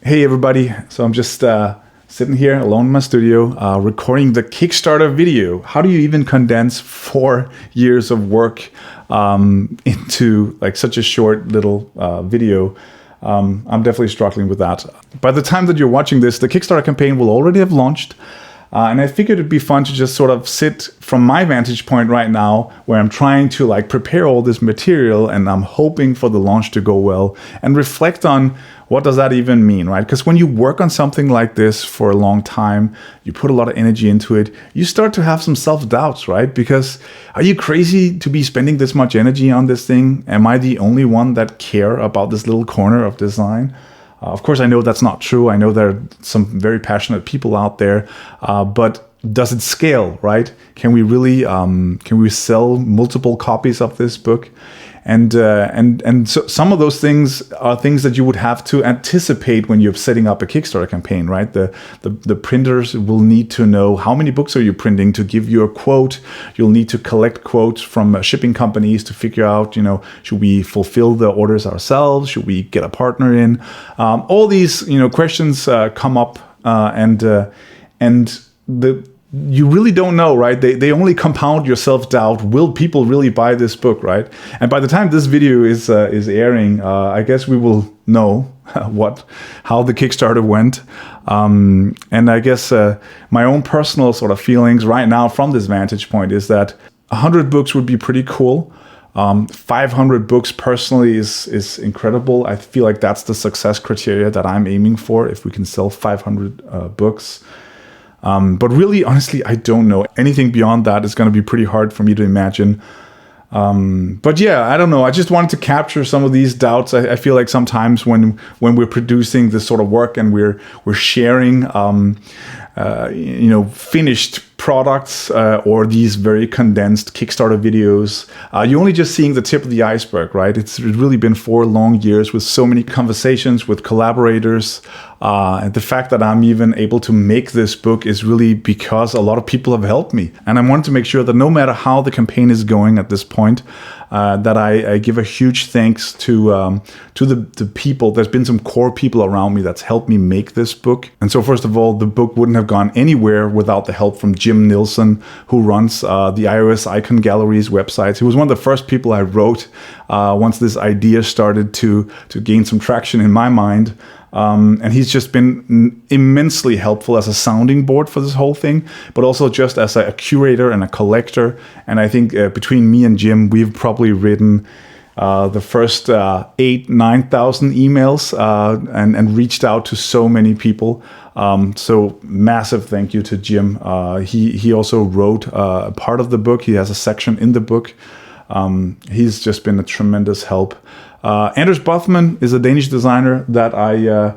Hey everybody, so I'm just sitting here alone in my studio recording the Kickstarter video. How do you even condense 4 years of work into like such a short little video? I'm definitely struggling with that. By the time that you're watching this, the Kickstarter campaign will already have launched. And I figured it'd be fun to just sort of sit from my vantage point right now where I'm trying to like prepare all this material and I'm hoping for the launch to go well and reflect on what does that even mean, right? Because when you work on something like this for a long time, you put a lot of energy into it, you start to have some self-doubts, right? Because are you crazy to be spending this much energy on this thing? Am I the only one that care about this little corner of design? Of course, I know that's not true. I know there are some very passionate people out there, but does it scale, right? Can we really can we sell multiple copies of this book? And so some of those things are things that you would have to anticipate when you're setting up a Kickstarter campaign, right? The printers will need to know how many books are you printing to give you a quote. You'll need to collect quotes from shipping companies to figure out, should we fulfill the orders ourselves? Should we get a partner in? All these, questions come up, and you really don't know, right? They only compound your self-doubt. Will people really buy this book, right? And by the time this video is airing, I guess we will know how the Kickstarter went. And I guess my own personal sort of feelings right now from this vantage point is that 100 books would be pretty cool. 500 books personally is incredible. I feel like that's the success criteria that I'm aiming for, if we can sell 500 books. But really, honestly, I don't know. Anything beyond that is going to be pretty hard for me to imagine. But yeah, I don't know. I just wanted to capture some of these doubts. I feel like sometimes when we're producing this sort of work and we're sharing, finished products or these very condensed Kickstarter videos, you're only just seeing the tip of the iceberg, right? It's really been 4 long years with so many conversations with collaborators. And the fact that I'm even able to make this book is really because a lot of people have helped me. And I wanted to make sure that no matter how the campaign is going at this point, that I give a huge thanks to the people. There's been some core people around me that's helped me make this book. And so first of all, the book wouldn't have gone anywhere without the help from Jim Nilsson, who runs the iOS Icon Gallery's website. He was one of the first people I wrote once this idea started to gain some traction in my mind. And he's just been immensely helpful as a sounding board for this whole thing, but also just as a curator and a collector. And I think between me and Jim, we've probably written the first 8,000-9,000 emails and reached out to so many people. So massive thank you to Jim. He also wrote part of the book. He has a section in the book. He's just been a tremendous help. Anders Bothman is a Danish designer that I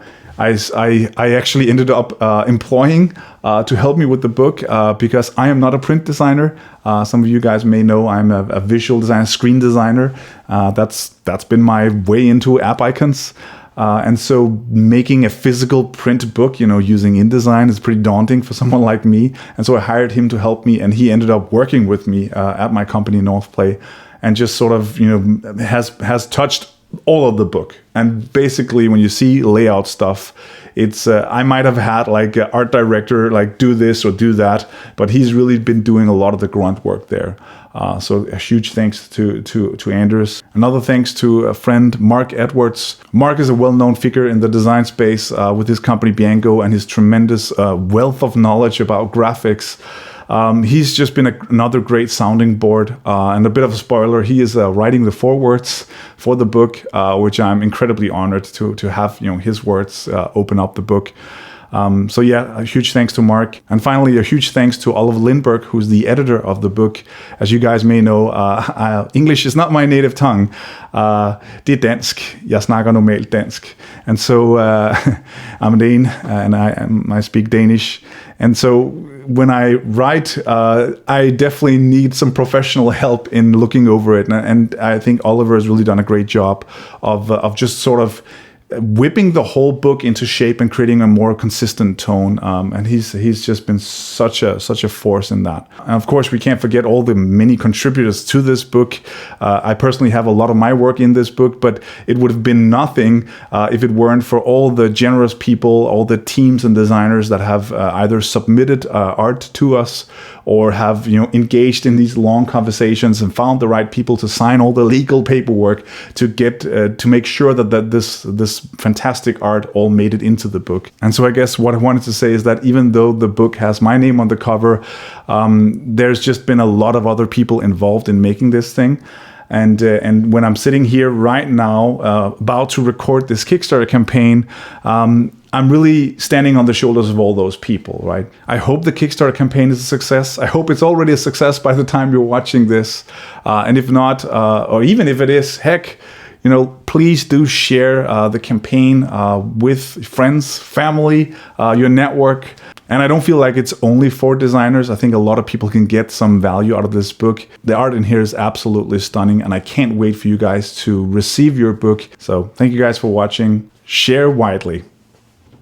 actually ended up employing to help me with the book because I am not a print designer. Some of you guys may know I'm a visual designer, screen designer. That's been my way into app icons. And so making a physical print book, using InDesign is pretty daunting for someone like me. And so I hired him to help me, and he ended up working with me at my company, Northplay, and just sort of, has touched all of the book. And basically when you see layout stuff, it's I might have had like an art director like do this or do that, but he's really been doing a lot of the grunt work there. So a huge thanks to Anders. Another thanks to a friend, Mark Edwards. Mark is a well-known figure in the design space with his company Biango and his tremendous wealth of knowledge about graphics. He's just been another great sounding board, and a bit of a spoiler, he is writing the forewords for the book, which I'm incredibly honored to have his words open up the book. So yeah, a huge thanks to Mark. And finally, a huge thanks to Oliver Lindberg, who's the editor of the book. As you guys may know, English is not my native tongue. Det er dansk. Jeg snakker normalt dansk. And so I'm a Dane, and I speak Danish. And so when I write, I definitely need some professional help in looking over it. And I think Oliver has really done a great job of just sort of whipping the whole book into shape and creating a more consistent tone. And he's just been such a force in that. And of course, we can't forget all the many contributors to this book. I personally have a lot of my work in this book, but it would have been nothing if it weren't for all the generous people, all the teams and designers that have either submitted art to us or have engaged in these long conversations and found the right people to sign all the legal paperwork to get to make sure that this fantastic art all made it into the book. And so I guess what I wanted to say is that even though the book has my name on the cover, there's just been a lot of other people involved in making this thing. And when I'm sitting here right now, about to record this Kickstarter campaign, I'm really standing on the shoulders of all those people, right? I hope the Kickstarter campaign is a success. I hope it's already a success by the time you're watching this. And if not, or even if it is, heck, please do share the campaign with friends, family, your network. And I don't feel like it's only for designers. I think a lot of people can get some value out of this book. The art in here is absolutely stunning, and I can't wait for you guys to receive your book. So thank you guys for watching. Share widely.